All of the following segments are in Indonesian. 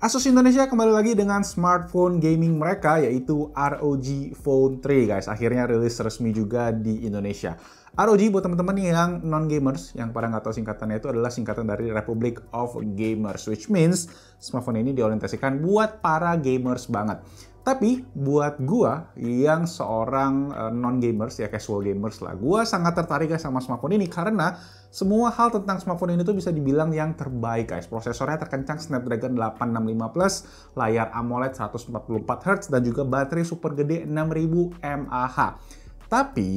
Asus Indonesia kembali lagi dengan smartphone gaming mereka, yaitu ROG Phone 3 guys. Akhirnya rilis resmi juga di Indonesia. ROG buat teman-teman yang non-gamers, yang pada nggak tahu singkatannya, itu adalah singkatan dari Republic of Gamers, which means smartphone ini diorientasikan buat para gamers banget. Tapi buat gua yang seorang non-gamers, ya casual gamers lah, gua sangat tertarik guys sama smartphone ini karena semua hal tentang smartphone ini tuh bisa dibilang yang terbaik guys. Prosesornya terkencang Snapdragon 865 Plus, layar AMOLED 144Hz, dan juga baterai super gede 6000 mAh. Tapi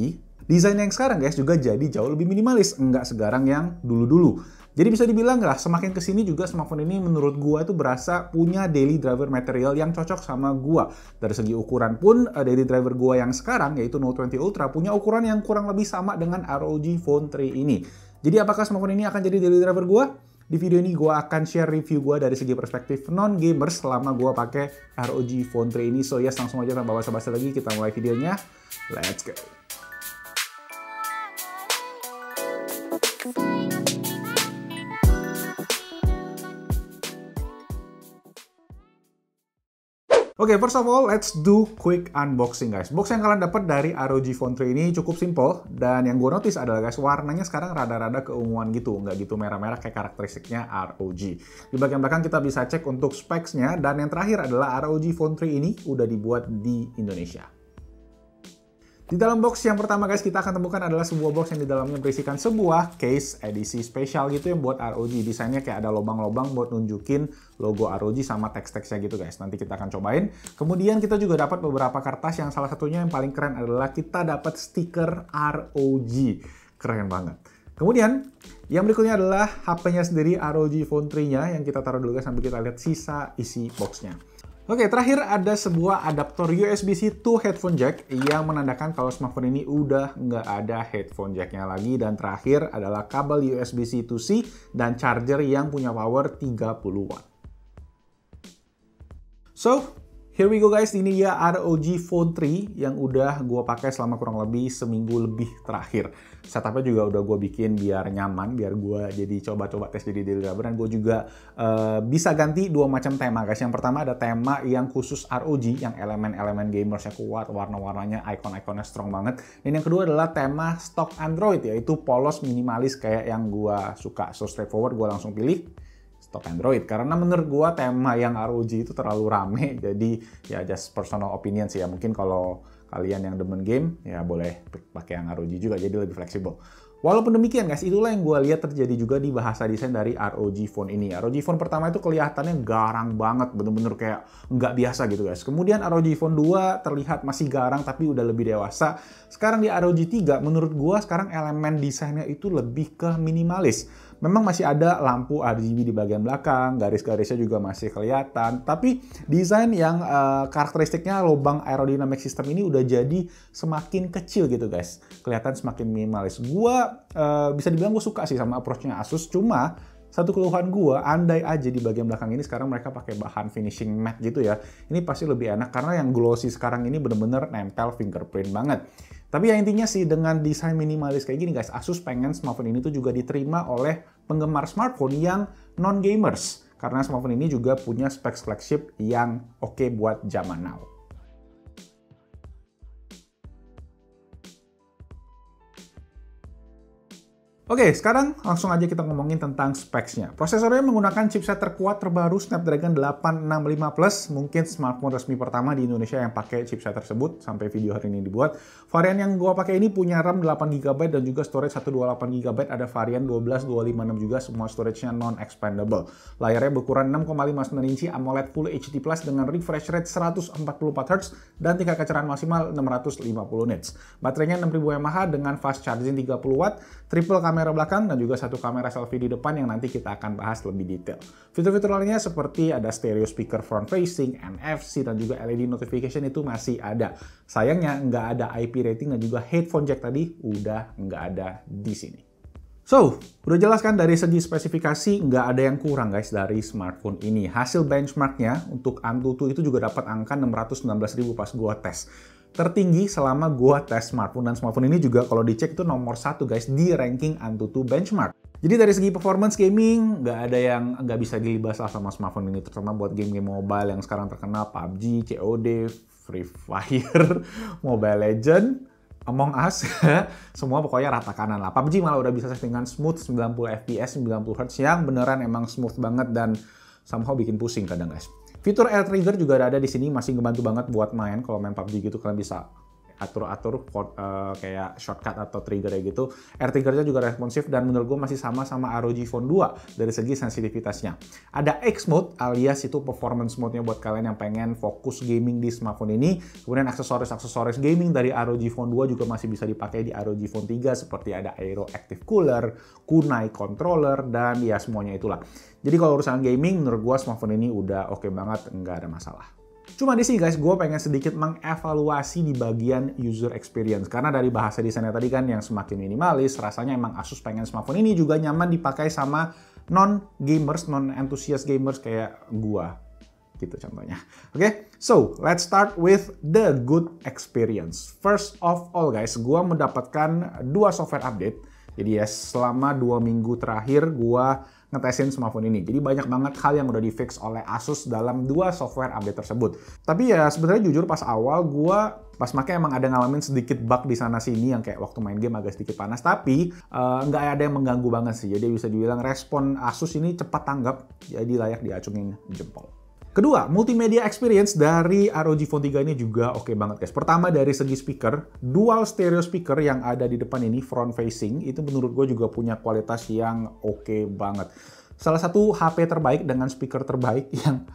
desain yang sekarang guys juga jadi jauh lebih minimalis, enggak segarang yang dulu-dulu. Jadi bisa dibilang lah, semakin kesini juga smartphone ini menurut gua itu berasa punya daily driver material yang cocok sama gua. Dari segi ukuran pun, daily driver gua yang sekarang, yaitu Note 20 Ultra, punya ukuran yang kurang lebih sama dengan ROG Phone 3 ini. Jadi apakah smartphone ini akan jadi daily driver gua? Di video ini gua akan share review gua dari segi perspektif non-gamers selama gua pakai ROG Phone 3 ini. So yes, langsung aja tanpa basa-basi lagi, kita mulai videonya. Let's go! Oke, first of all, let's do quick unboxing guys. Box yang kalian dapat dari ROG Phone 3 ini cukup simple, dan yang gue notice adalah guys, warnanya sekarang rada-rada keunguan gitu, nggak gitu merah-merah kayak karakteristiknya ROG. Di bagian belakang kita bisa cek untuk specs-nya, dan yang terakhir adalah ROG Phone 3 ini udah dibuat di Indonesia. Di dalam box yang pertama guys, kita akan temukan adalah sebuah box yang di dalamnya berisikan sebuah case edisi spesial gitu yang buat ROG. Desainnya kayak ada lubang-lubang buat nunjukin logo ROG sama teks-teksnya gitu guys. Nanti kita akan cobain. Kemudian kita juga dapat beberapa kertas yang salah satunya yang paling keren adalah kita dapat stiker ROG. Keren banget. Kemudian yang berikutnya adalah HP-nya sendiri, ROG Phone 3-nya, yang kita taruh dulu guys sambil kita lihat sisa isi box-nya. Oke, terakhir ada sebuah adaptor USB-C to headphone jack yang menandakan kalau smartphone ini udah nggak ada headphone jack-nya lagi. Dan terakhir adalah kabel USB-C to C dan charger yang punya power 30 watt. So, here we go guys, ini ya ROG Phone 3 yang udah gue pakai selama kurang lebih seminggu lebih terakhir. Setupnya juga udah gue bikin biar nyaman, biar gue jadi coba-coba tes jadi daily driver, dan gue juga bisa ganti dua macam tema guys. Yang pertama ada tema yang khusus ROG, yang elemen-elemen gamersnya kuat, warna-warnanya, icon-iconnya strong banget. Dan yang kedua adalah tema stock Android, yaitu polos minimalis kayak yang gue suka. So straightforward, gue langsung pilih stock Android karena menurut gua tema yang ROG itu terlalu rame. Jadi ya just personal opinion sih ya, mungkin kalau kalian yang demen game ya boleh pakai yang ROG juga, jadi lebih fleksibel. Walaupun demikian guys, itulah yang gue lihat terjadi juga di bahasa desain dari ROG Phone ini. ROG Phone pertama itu kelihatannya garang banget, bener-bener kayak nggak biasa gitu guys. Kemudian ROG Phone 2 terlihat masih garang tapi udah lebih dewasa. Sekarang di ROG 3 menurut gue sekarang elemen desainnya itu lebih ke minimalis. Memang masih ada lampu RGB di bagian belakang, garis-garisnya juga masih kelihatan. Tapi desain yang karakteristiknya lubang aerodynamic system ini udah jadi semakin kecil gitu guys. Kelihatan semakin minimalis. Gua bisa dibilang gue suka sih sama approach-nya Asus, cuma satu keluhan gue, andai aja di bagian belakang ini sekarang mereka pakai bahan finishing matte gitu ya, ini pasti lebih enak karena yang glossy sekarang ini bener-bener nempel fingerprint banget. Tapi ya intinya sih dengan desain minimalis kayak gini guys, Asus pengen smartphone ini tuh juga diterima oleh penggemar smartphone yang non-gamers. Karena smartphone ini juga punya specs flagship yang oke buat zaman now. Oke, sekarang langsung aja kita ngomongin tentang specs-nya. Prosesornya menggunakan chipset terkuat terbaru Snapdragon 865 Plus, mungkin smartphone resmi pertama di Indonesia yang pakai chipset tersebut sampai video hari ini dibuat. Varian yang gua pakai ini punya RAM 8GB dan juga storage 128GB, ada varian 12256 juga, semua storage-nya non-expandable. Layarnya berukuran 6,59 inci AMOLED Full HD Plus dengan refresh rate 144Hz dan tingkat kecerahan maksimal 650 nits. Baterainya 6000 mAh dengan fast charging 30 watt, triple kamera belakang dan juga satu kamera selfie di depan yang nanti kita akan bahas lebih detail. Fitur-fitur lainnya seperti ada stereo speaker front facing, NFC, dan juga LED notification itu masih ada. Sayangnya nggak ada IP rating dan juga headphone jack tadi udah nggak ada di sini. So, udah jelas kan dari segi spesifikasi nggak ada yang kurang guys dari smartphone ini. Hasil benchmarknya untuk Antutu itu juga dapat angka 619.000 pas gua tes. Tertinggi selama gua tes smartphone, dan smartphone ini juga kalau dicek itu nomor 1 guys di ranking Antutu benchmark. Jadi dari segi performance gaming, nggak ada yang nggak bisa dilibas lah sama smartphone ini, terutama buat game-game mobile yang sekarang terkenal, PUBG, COD, Free Fire, Mobile Legends, Among Us, semua pokoknya rata kanan lah. PUBG malah udah bisa settingan smooth 90 fps, 90 Hz yang beneran emang smooth banget dan somehow bikin pusing kadang guys. Fitur air trigger juga ada di sini, masih ngebantu banget buat main. Kalau main PUBG gitu kalian bisa atur-atur kayak shortcut atau trigger kayak gitu. Air triggernya juga responsif dan menurut gue masih sama ROG Phone 2 dari segi sensitivitasnya. Ada X mode alias itu performance mode-nya buat kalian yang pengen fokus gaming di smartphone ini. Kemudian aksesoris gaming dari ROG Phone 2 juga masih bisa dipakai di ROG Phone 3 seperti ada Aero Active Cooler, Kunai Controller, dan ya semuanya itulah. Jadi kalau urusan gaming menurut gue smartphone ini udah oke banget, nggak ada masalah. Cuma di sini guys, gue pengen sedikit mengevaluasi di bagian user experience. Karena dari bahasa desainnya tadi kan yang semakin minimalis, rasanya emang Asus pengen smartphone ini juga nyaman dipakai sama non-gamers, non-enthusiast gamers kayak gue. Gitu contohnya. Oke, so let's start with the good experience. First of all guys, gue mendapatkan 2 software update. Jadi ya selama 2 minggu terakhir gue ngetesin smartphone ini. Jadi banyak banget hal yang udah di-fix oleh Asus dalam 2 software update tersebut. Tapi ya sebenarnya jujur pas awal gua pas pakai emang ada ngalamin sedikit bug di sana sini yang kayak waktu main game agak sedikit panas. Tapi nggak ada yang mengganggu banget sih. Jadi bisa dibilang respon Asus ini cepat tanggap. Jadi layak diacungin jempol. Kedua, multimedia experience dari ROG Phone 3 ini juga oke banget guys. Pertama dari segi speaker, dual stereo speaker yang ada di depan ini front facing, itu menurut gue juga punya kualitas yang oke banget. Salah satu HP terbaik dengan speaker terbaik,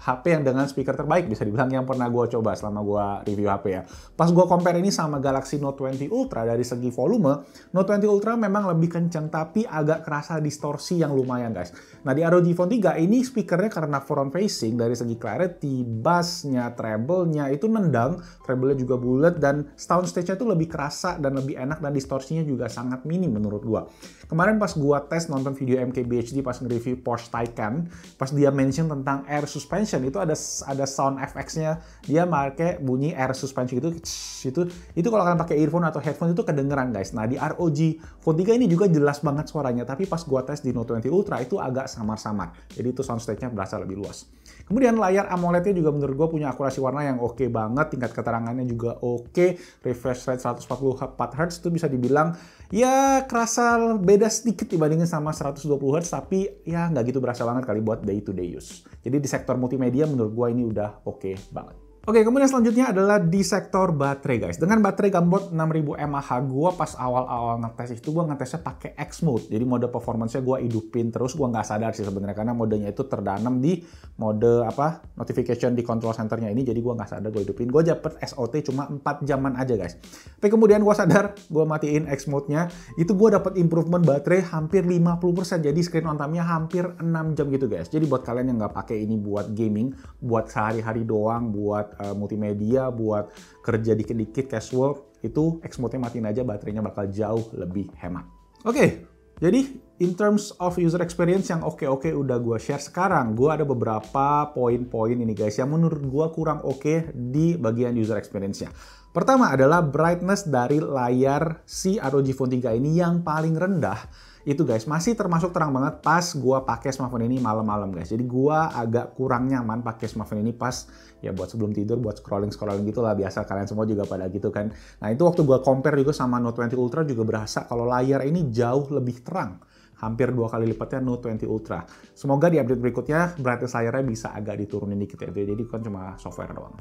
HP yang dengan speaker terbaik bisa dibilang yang pernah gue coba selama gue review HP ya. Pas gue compare ini sama Galaxy Note 20 Ultra dari segi volume, Note 20 Ultra memang lebih kencang tapi agak kerasa distorsi yang lumayan guys. Nah di ROG Phone 3 ini speakernya karena front facing dari segi clarity, bassnya, treble-nya itu nendang, treble-nya juga bulat dan sound stage-nya itu lebih kerasa dan lebih enak dan distorsinya juga sangat minim menurut gue. Kemarin pas gue tes nonton video MKBHD pas nge-review Porsche Taycan, pas dia mention tentang air suspension itu ada sound FX-nya, dia pakai bunyi air suspension itu kalau kalian pakai earphone atau headphone itu kedengeran guys. Nah di ROG Phone 3 ini juga jelas banget suaranya, tapi pas gua tes di Note 20 Ultra itu agak samar-samar, jadi itu sound stage-nya berasa lebih luas. Kemudian layar AMOLED-nya juga menurut gue punya akurasi warna yang oke banget, tingkat keterangannya juga oke, refresh rate 144 Hz itu bisa dibilang ya kerasa beda sedikit dibandingin sama 120 Hz, tapi ya nggak gitu berasa banget kali buat day to day use. Jadi di sektor multimedia menurut gue ini udah oke banget. Oke, kemudian selanjutnya adalah di sektor baterai guys. Dengan baterai Gambot 6000 mAh, gue pas awal-awal ngetes itu gue ngetesnya pakai X mode. Jadi mode performance-nya gue hidupin terus, gue nggak sadar sih sebenarnya karena modenya itu terdanam di mode notification di control center-nya ini. Jadi gue nggak sadar gue hidupin. Gue dapet SOT cuma 4 jaman aja guys. Tapi kemudian gue sadar, gue matiin X mode-nya, itu gue dapet improvement baterai hampir 50%. Jadi screen on time-nya hampir 6 jam gitu guys. Jadi buat kalian yang nggak pakai ini buat gaming, buat sehari-hari doang, buat multimedia, buat kerja dikit-dikit casual, itu X mode-nya matiin aja, baterainya bakal jauh lebih hemat. Oke, jadi in terms of user experience yang oke-oke udah gue share. Sekarang gue ada beberapa poin-poin ini guys yang menurut gue kurang oke di bagian user experience-nya. Pertama adalah brightness dari layar si ROG Phone 3 ini yang paling rendah. Itu guys masih termasuk terang banget pas gua pakai smartphone ini malam-malam guys. Jadi gua agak kurang nyaman pakai smartphone ini pas ya buat sebelum tidur, buat scrolling gitu lah, biasa kalian semua juga pada gitu kan. Nah itu waktu gua compare juga sama Note 20 Ultra juga berasa kalau layar ini jauh lebih terang. Hampir 2 kali lipatnya Note 20 Ultra. Semoga di update berikutnya brightness layarnya bisa agak diturunin dikit ya. Jadi kan cuma software doang.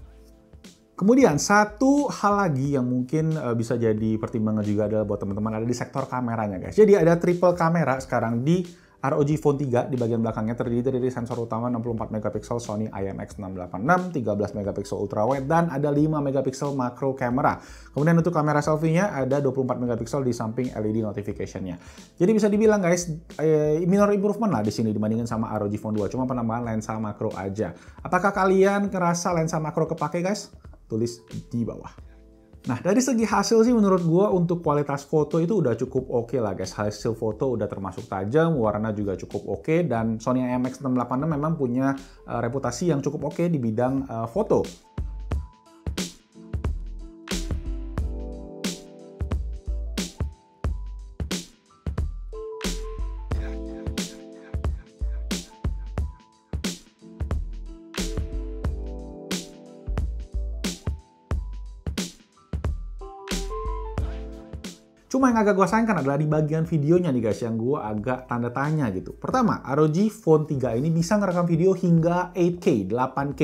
Kemudian satu hal lagi yang mungkin bisa jadi pertimbangan juga adalah buat teman-teman ada di sektor kameranya guys. Jadi ada triple kamera sekarang di ROG Phone 3 di bagian belakangnya terdiri dari sensor utama 64 megapiksel Sony IMX686, 13 megapiksel ultrawide dan ada 5 megapiksel macro camera. Kemudian untuk kamera selfie-nya ada 24 megapiksel di samping LED notification-nya. Jadi bisa dibilang guys minor improvement lah di sini dibandingin sama ROG Phone 2, cuma penambahan lensa makro aja. Apakah kalian ngerasa lensa makro kepake guys? Tulis di bawah. Nah, dari segi hasil sih menurut gua untuk kualitas foto itu udah cukup oke lah guys. Hasil foto udah termasuk tajam, warna juga cukup oke, dan Sony IMX686 memang punya reputasi yang cukup oke di bidang foto. Cuma yang agak gue sayangkan adalah di bagian videonya nih guys, yang gue agak tanda tanya gitu. Pertama, ROG Phone 3 ini bisa ngerekam video hingga 8K, 8K,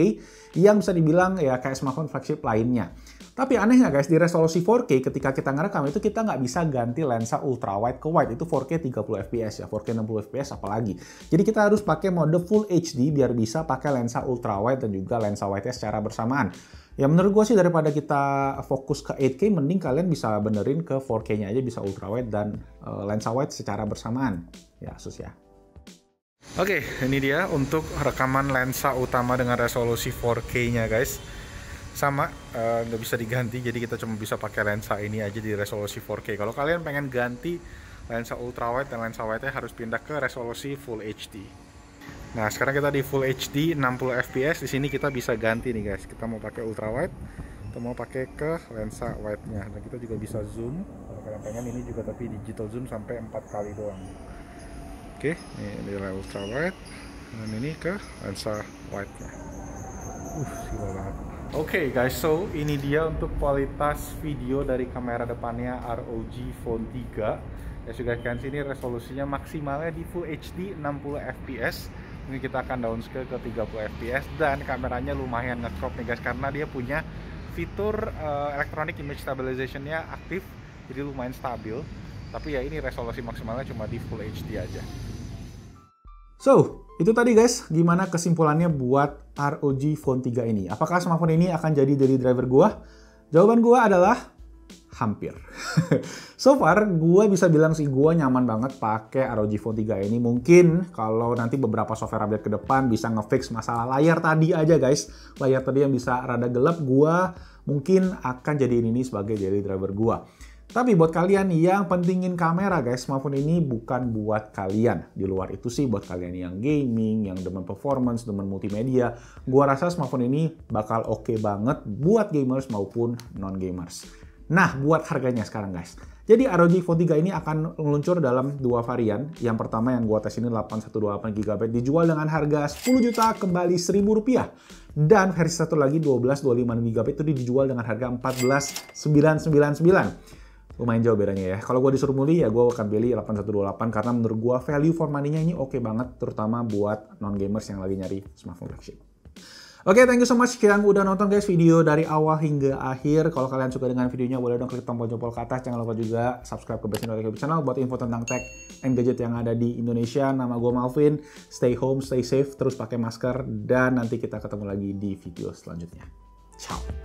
yang bisa dibilang ya kayak smartphone flagship lainnya. Tapi anehnya guys, di resolusi 4K ketika kita ngerekam itu kita nggak bisa ganti lensa ultrawide ke wide. Itu 4K 30 fps ya, 4K 60 fps apalagi. Jadi kita harus pakai mode Full HD biar bisa pakai lensa ultrawide dan juga lensa wide secara bersamaan. Ya menurut gue sih daripada kita fokus ke 8K, mending kalian bisa benerin ke 4K-nya aja, bisa ultrawide dan lensa wide secara bersamaan. Ya, Asus ya. Oke, ini dia untuk rekaman lensa utama dengan resolusi 4K-nya guys. Sama, nggak bisa diganti, jadi kita cuma bisa pakai lensa ini aja di resolusi 4K. Kalau kalian pengen ganti lensa ultrawide dan lensa wide-nya harus pindah ke resolusi Full HD. Nah, sekarang kita di Full HD 60 fps. Di sini kita bisa ganti nih guys. Kita mau pakai ultrawide atau mau pakai ke lensa wide-nya. Dan kita juga bisa zoom. Kalau kalian pengen ini juga tapi digital zoom sampai 4 kali doang. Oke, ini adalah ultrawide dan ini ke lensa wide-nya. Gila banget. Oke guys, so ini dia untuk kualitas video dari kamera depannya ROG Phone 3. As you guys can see, ini resolusinya maksimalnya di Full HD 60 fps. Ini kita akan downscale ke 30 fps dan kameranya lumayan nge-crop nih guys, karena dia punya fitur electronic image stabilization-nya aktif, jadi lumayan stabil. Tapi ya ini resolusi maksimalnya cuma di Full HD aja. So, itu tadi guys, gimana kesimpulannya buat ROG Phone 3 ini. Apakah smartphone ini akan jadi daily driver gua? Jawaban gua adalah hampir. So far, gue bisa bilang sih gue nyaman banget pakai ROG Phone 3 ini. Mungkin kalau nanti beberapa software update ke depan bisa ngefix masalah layar tadi aja guys. Layar tadi yang bisa rada gelap, gue mungkin akan jadiin ini sebagai daily driver gue. Tapi buat kalian yang pentingin kamera guys, smartphone ini bukan buat kalian. Di luar itu sih buat kalian yang gaming, yang demen performance, demen multimedia, gue rasa smartphone ini bakal oke banget buat gamers maupun non-gamers. Nah, buat harganya sekarang guys. Jadi ROG Phone 3 ini akan meluncur dalam dua varian. Yang pertama yang gua tes ini 8128GB dijual dengan harga 10 juta kembali Rp1.000. Dan versi satu lagi 1225GB itu dijual dengan harga 14.999. Lumayan jauh bedanya ya. Kalau gue disuruh milih ya gue akan pilih 8128 karena menurut gue value for money-nya ini oke banget, terutama buat non-gamers yang lagi nyari smartphone flagship. Oke, thank you so much yang udah nonton guys video dari awal hingga akhir. Kalau kalian suka dengan videonya boleh dong klik tombol jempol ke atas. Jangan lupa juga subscribe ke Best Notification Channel buat info tentang tech and gadget yang ada di Indonesia. Nama gue Malvin. Stay home, stay safe, terus pakai masker, dan nanti kita ketemu lagi di video selanjutnya. Ciao.